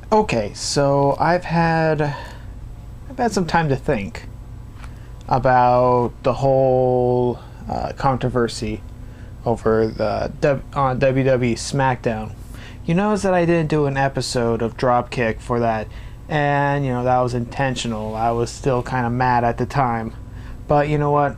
Okay, so I've had some time to think about the whole controversy over the on WWE SmackDown. You notice that I didn't do an episode of Dropkick for that, and that was intentional. I was still kind of mad at the time, but you know what?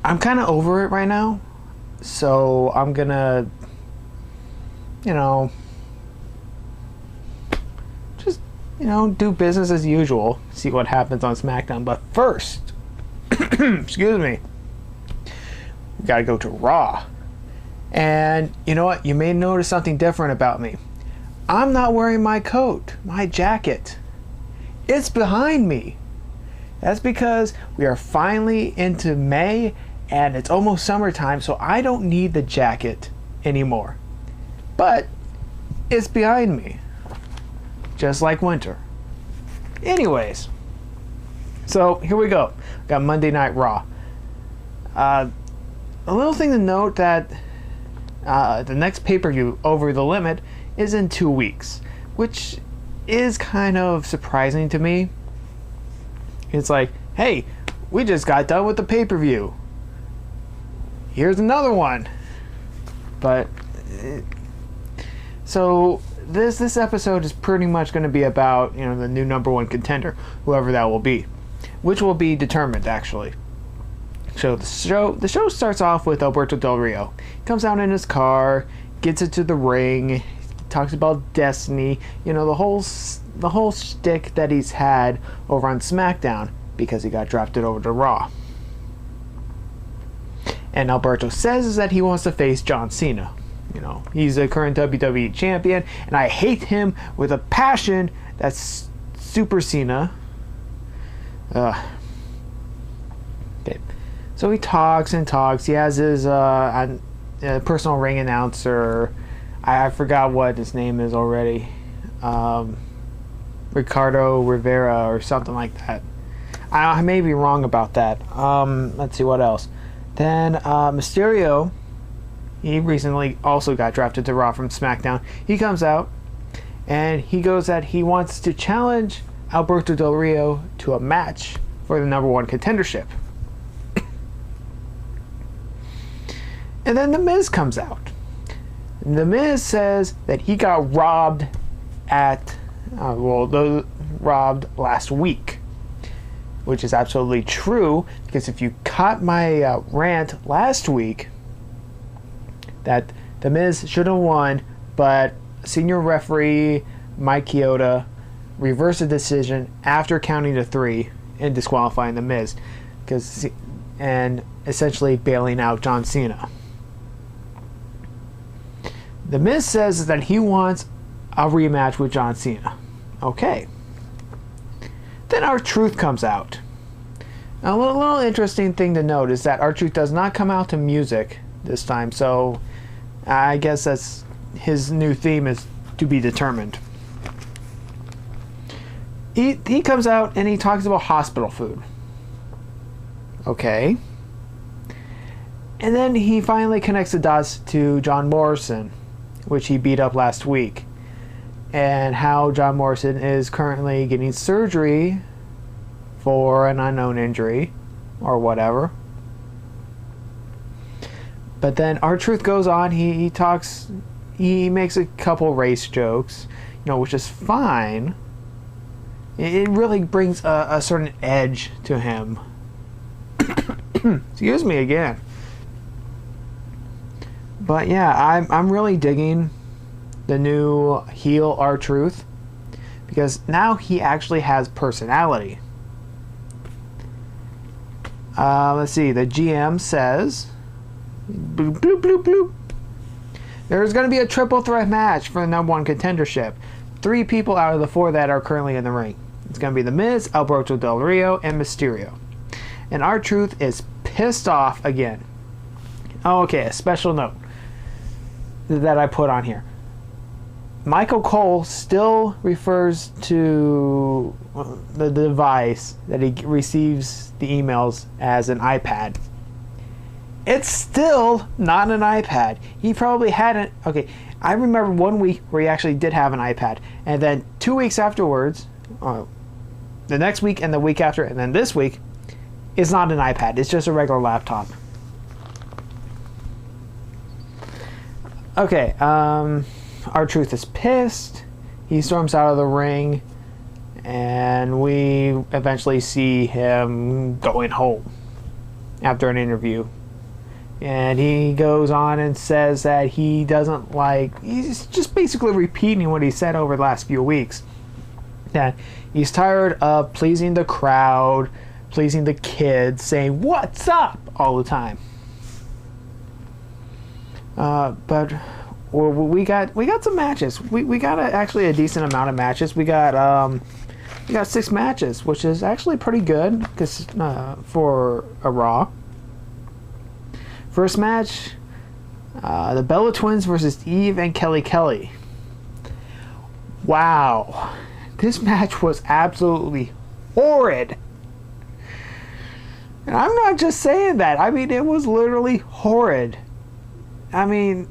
I'm kind of over it right now, so I'm gonna, you know, just do business as usual. See what happens on SmackDown. But first, excuse me, we gotta go to Raw. And you know what? You may notice something different about me. I'm not wearing my coat, my jacket. It's behind me. That's because we are finally into May and it's almost summertime, so I don't need the jacket anymore. But it's behind me, just like winter. Anyways, so here we go. Got Monday Night Raw. A little thing to note that the next pay-per-view, Over the Limit, is in 2 weeks, which is kind of surprising to me. It's like, hey, we just got done with the pay-per-view. Here's another one. But so this episode is pretty much going to be about the new number one contender, whoever that will be, which will be determined actually. So the show starts off with Alberto Del Rio. He comes out in his car, gets into the ring, talks about destiny, the whole shtick that he's had over on SmackDown because he got drafted over to Raw. And Alberto says that he wants to face John Cena. He's a current WWE champion, and I hate him with a passion that's Super Cena. Okay. So he talks and talks. He has his personal ring announcer. I forgot what his name is already. Ricardo Rivera or something like that. I may be wrong about that. Let's see what else. Then Mysterio, he recently also got drafted to Raw from SmackDown. He comes out and he goes that he wants to challenge Alberto Del Rio to a match for the number one contendership. And then The Miz comes out. And The Miz says that he got robbed robbed last week. Which is absolutely true, because if you caught my rant last week that The Miz should have won, but senior referee Mike Chioda reversed the decision after counting to 3 and disqualifying The Miz, and essentially bailing out John Cena. The Miz says that he wants a rematch with John Cena. Okay. Then R-Truth comes out. A little interesting thing to note is that R-Truth does not come out to music this time, so I guess that's his new theme is to be determined. He comes out and he talks about hospital food. Okay. And then he finally connects the dots to John Morrison, which he beat up last week, and how John Morrison is currently getting surgery for an unknown injury or whatever. But then R-Truth goes on, he talks, he makes a couple race jokes, which is fine. It really brings a certain edge to him. Excuse me again. But yeah, I'm really digging the new heel R-Truth, because now he actually has personality. Let's see, the GM says bloop, bloop, bloop, bloop. There's going to be a triple threat match for the number one contendership. 3 people out of the 4 that are currently in the ring. It's going to be The Miz, Alberto Del Rio, and Mysterio. And R-Truth is pissed off again. Oh, okay, a special note that I put on here. Michael Cole still refers to the device that he receives the emails as an iPad. it's still not an iPad. He probably hadn't. Okay, I remember one week where he actually did have an iPad, and then 2 weeks afterwards, the next week and the week after, and then this week, it's not an iPad. It's just a regular laptop. Okay, R-Truth is pissed. He storms out of the ring, and we eventually see him going home after an interview. And he goes on and says that he doesn't like... He's just basically repeating what he said over the last few weeks. That he's tired of pleasing the crowd, pleasing the kids, saying, "What's up?" all the time. But we got some matches. We got actually a decent amount of matches. We got 6 matches, which is actually pretty good for a Raw. First match, the Bella Twins versus Eve and Kelly Kelly. Wow, this match was absolutely horrid. And I'm not just saying that. I mean, it was literally horrid. I mean,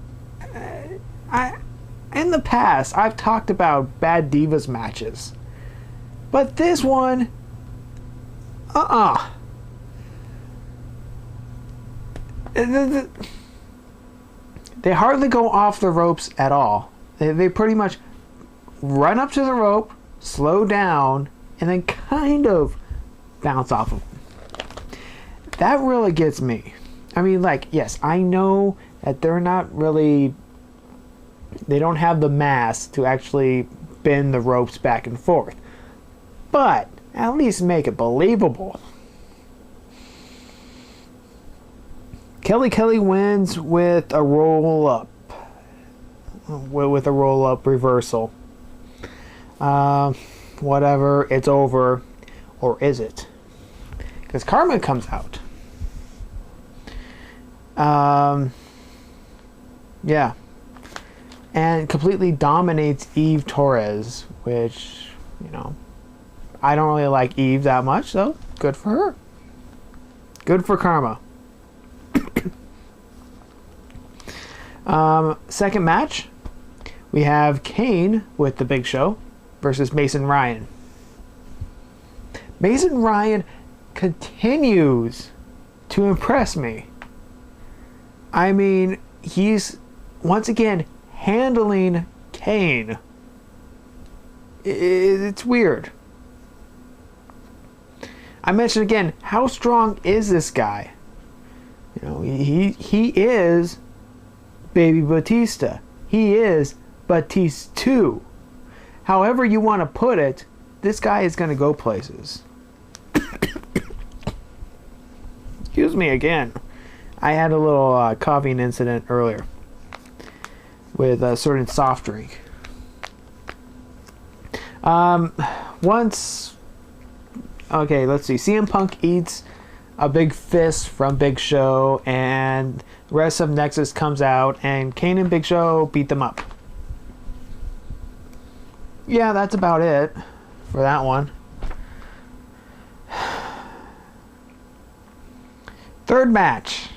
in the past, I've talked about bad Divas matches. But this one, they hardly go off the ropes at all. They pretty much run up to the rope, slow down, and then kind of bounce off of them. That really gets me. I mean, like, yes, I know that they're not really... They don't have the mass to actually bend the ropes back and forth. But at least make it believable. Kelly Kelly wins with a roll-up. With a roll-up reversal. Whatever, it's over. Or is it? Because Karma comes out. Yeah. And completely dominates Eve Torres, which, you know, I don't really like Eve that much, so good for her. Good for Karma. Second match, we have Kane with the Big Show versus Mason Ryan. Mason Ryan continues to impress me. I mean, he's once again handling Kane. It's weird. I mentioned again, how strong is this guy? You know, he is Baby Batista. He is Batista 2. However you want to put it, this guy is going to go places. Excuse me again. I had a little coughing incident earlier with a certain soft drink. Okay, let's see. CM Punk eats a big fist from Big Show, and the rest of Nexus comes out, and Kane and Big Show beat them up. Yeah, that's about it for that one. Third match.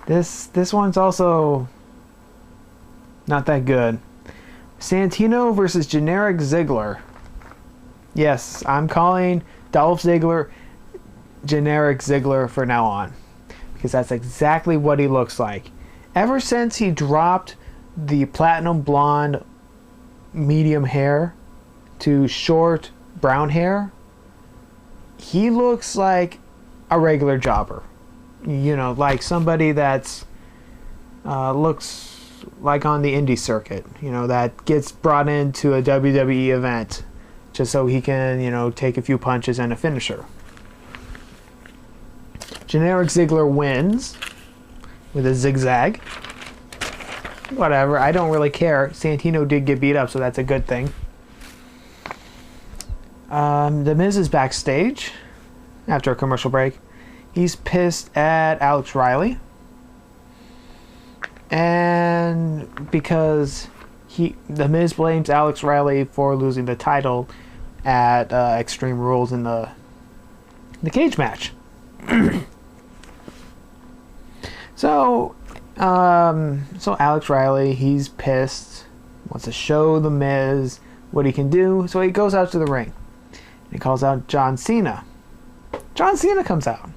This one's also not that good. Santino versus Generic Ziggler. Yes, I'm calling Dolph Ziggler Generic Ziggler for now on, because that's exactly what he looks like. Ever since he dropped the platinum blonde medium hair to short brown hair, he looks like a regular jobber. You know, like somebody that's looks like on the indie circuit, you know, that gets brought into a WWE event just so he can, you know, take a few punches and a finisher. Generic Ziggler wins with a zigzag. Whatever, I don't really care. Santino did get beat up, so that's a good thing. The Miz is backstage after a commercial break. He's pissed at Alex Riley. And because the Miz blames Alex Riley for losing the title at Extreme Rules in the cage match. So Alex Riley, he's pissed, wants to show The Miz what he can do, so he goes out to the ring. He calls out John Cena. John Cena comes out.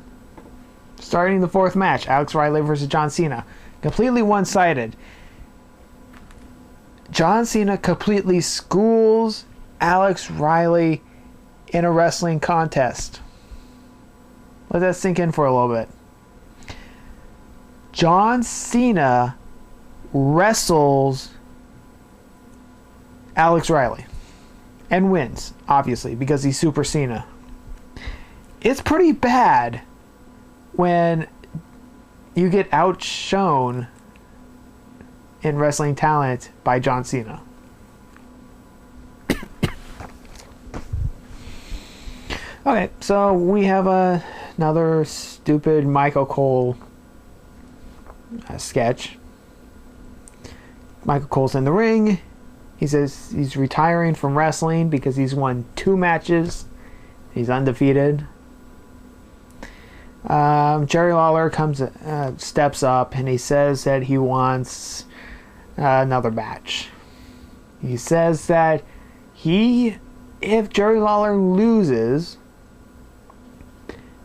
Starting the fourth match, Alex Riley versus John Cena. Completely one-sided. John Cena completely schools Alex Riley in a wrestling contest. Let that sink in for a little bit. John Cena wrestles Alex Riley and wins, obviously, because he's Super Cena. It's pretty bad when you get outshone in wrestling talent by John Cena. Okay, so we have another stupid Michael Cole sketch. Michael Cole's in the ring. He says he's retiring from wrestling because he's won 2 matches. He's undefeated. Jerry Lawler steps up and he says that he wants another match. He says that if Jerry Lawler loses,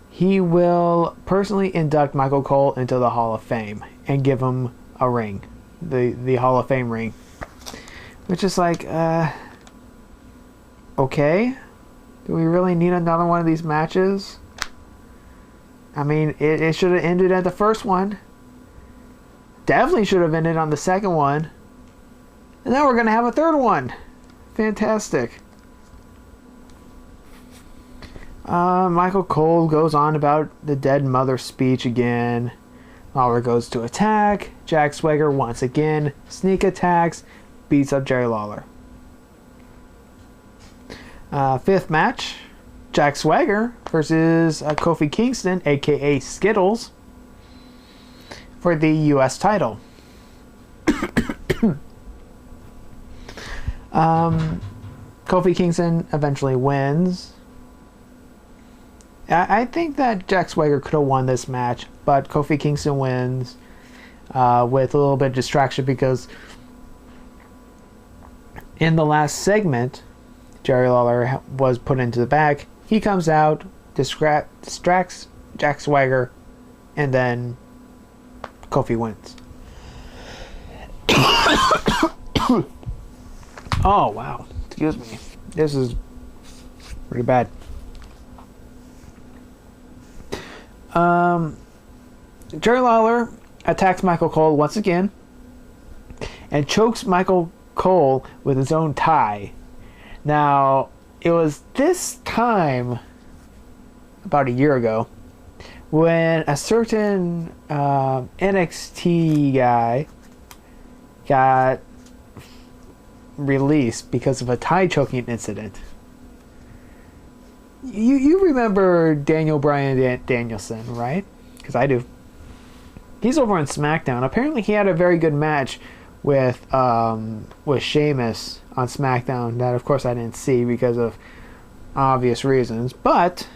he will personally induct Michael Cole into the Hall of Fame and give him a ring, the Hall of Fame ring. Which is like, okay, do we really need another one of these matches? I mean, it should have ended at the first one. Definitely should have ended on the second one. And then we're going to have a third one. Fantastic. Michael Cole goes on about the dead mother speech again. Lawler goes to attack. Jack Swagger once again sneak attacks, beats up Jerry Lawler. Fifth match, Jack Swagger versus Kofi Kingston, aka Skittles, for the U.S. title. Kofi Kingston eventually wins. I think that Jack Swagger could have won this match, but Kofi Kingston wins with a little bit of distraction because in the last segment, Jerry Lawler was put into the back. He comes out, distracts Jack Swagger, and then Kofi wins. Oh, wow. Excuse me. This is pretty bad. Jerry Lawler attacks Michael Cole once again and chokes Michael Cole with his own tie. Now, it was this time, about a year ago, when a certain NXT guy got released because of a tie choking incident. You remember Daniel Bryan Danielson, right? Because I do. He's over on SmackDown. Apparently he had a very good match with Sheamus on SmackDown that of course I didn't see because of obvious reasons. But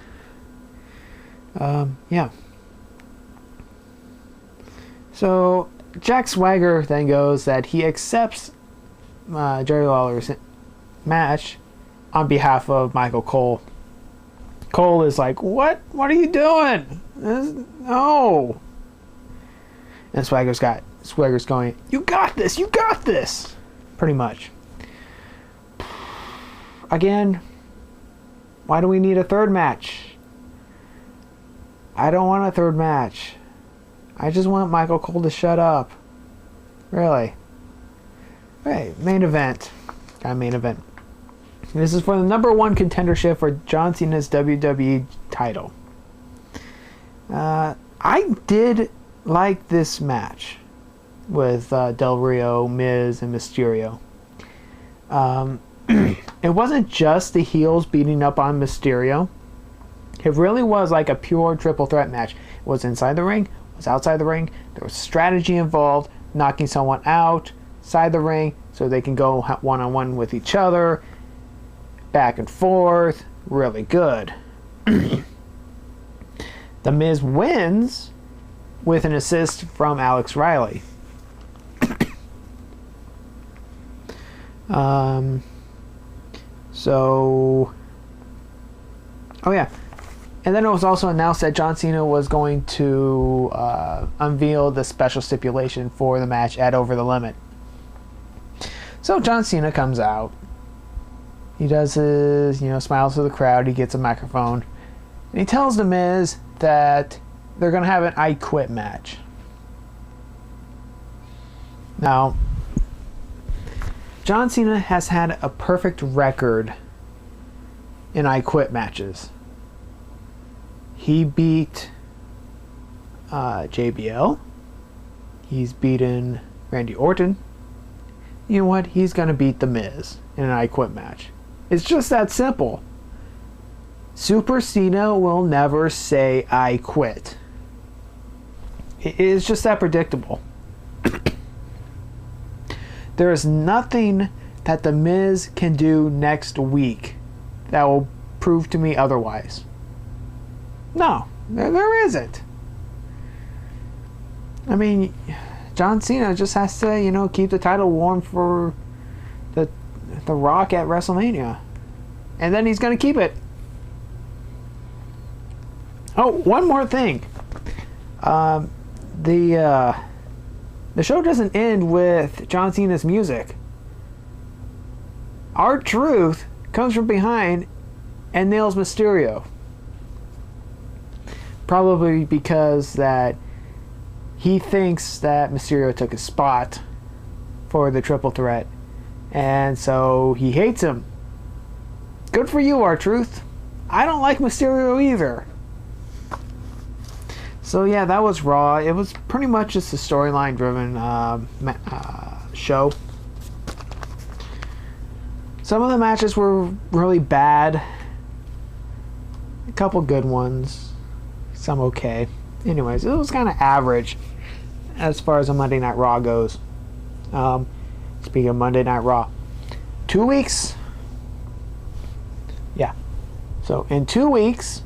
yeah. So Jack Swagger then goes that he accepts Jerry Lawler's match on behalf of Michael Cole. Cole is like, what? What are you doing? No. And Swagger's going, you got this, you got this. Pretty much. Again, why do we need a third match? I don't want a third match. I just want Michael Cole to shut up. Really. Hey, main event. Got a main event. This is for the number 1 contendership for John Cena's WWE title. I did like this match with Del Rio, Miz, and Mysterio. It wasn't just the heels beating up on Mysterio. It really was like a pure triple threat match. It was inside the ring, it was outside the ring. There was strategy involved, knocking someone out, outside the ring, so they can go one-on-one with each other. Back and forth, really good. The Miz wins with an assist from Alex Riley. Oh yeah. And then it was also announced that John Cena was going to unveil the special stipulation for the match at Over the Limit. So John Cena comes out. He does his, smiles to the crowd. He gets a microphone. And he tells The Miz that they're going to have an I Quit match. Now, John Cena has had a perfect record in I Quit matches. He beat JBL. He's beaten Randy Orton. You know what? He's going to beat The Miz in an I Quit match. It's just that simple. Super Cena will never say I quit. It's just that predictable. There is nothing that The Miz can do next week that will prove to me otherwise. No, there isn't. I mean, John Cena just has to, keep the title warm for the Rock at WrestleMania. And then he's going to keep it. Oh, one more thing. The show doesn't end with John Cena's music. R-Truth comes from behind and nails Mysterio. Probably because that he thinks that Mysterio took his spot for the triple threat. And so he hates him. Good for you, R-Truth. I don't like Mysterio either. So yeah, that was Raw. It was pretty much just a storyline driven show. Some of the matches were really bad. A couple good ones. Some okay. Anyways, it was kind of average as far as a Monday Night Raw goes. Speaking of Monday Night Raw, 2 weeks. Yeah. So in 2 weeks,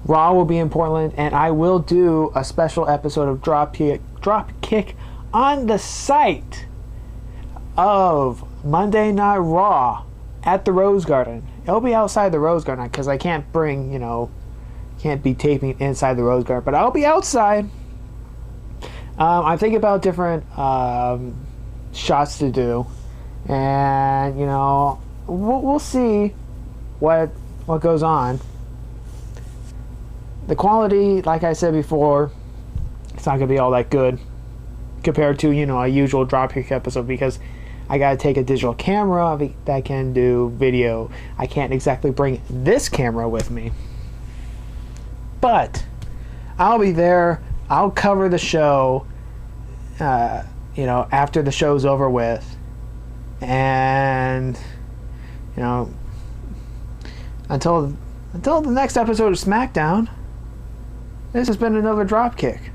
Raw will be in Portland, and I will do a special episode of Dropkick on the site of Monday Night Raw at the Rose Garden. It'll be outside the Rose Garden because I can't bring, can't be taping inside the Rose Garden, but I'll be outside. I'm thinking about different shots to do, and we'll see what goes on. The quality, like I said before, it's not gonna be all that good compared to a usual Dropkick episode because I gotta take a digital camera that can do video. I can't exactly bring this camera with me, but I'll be there. I'll cover the show after the show's over with, and until the next episode of SmackDown, this has been another Dropkick.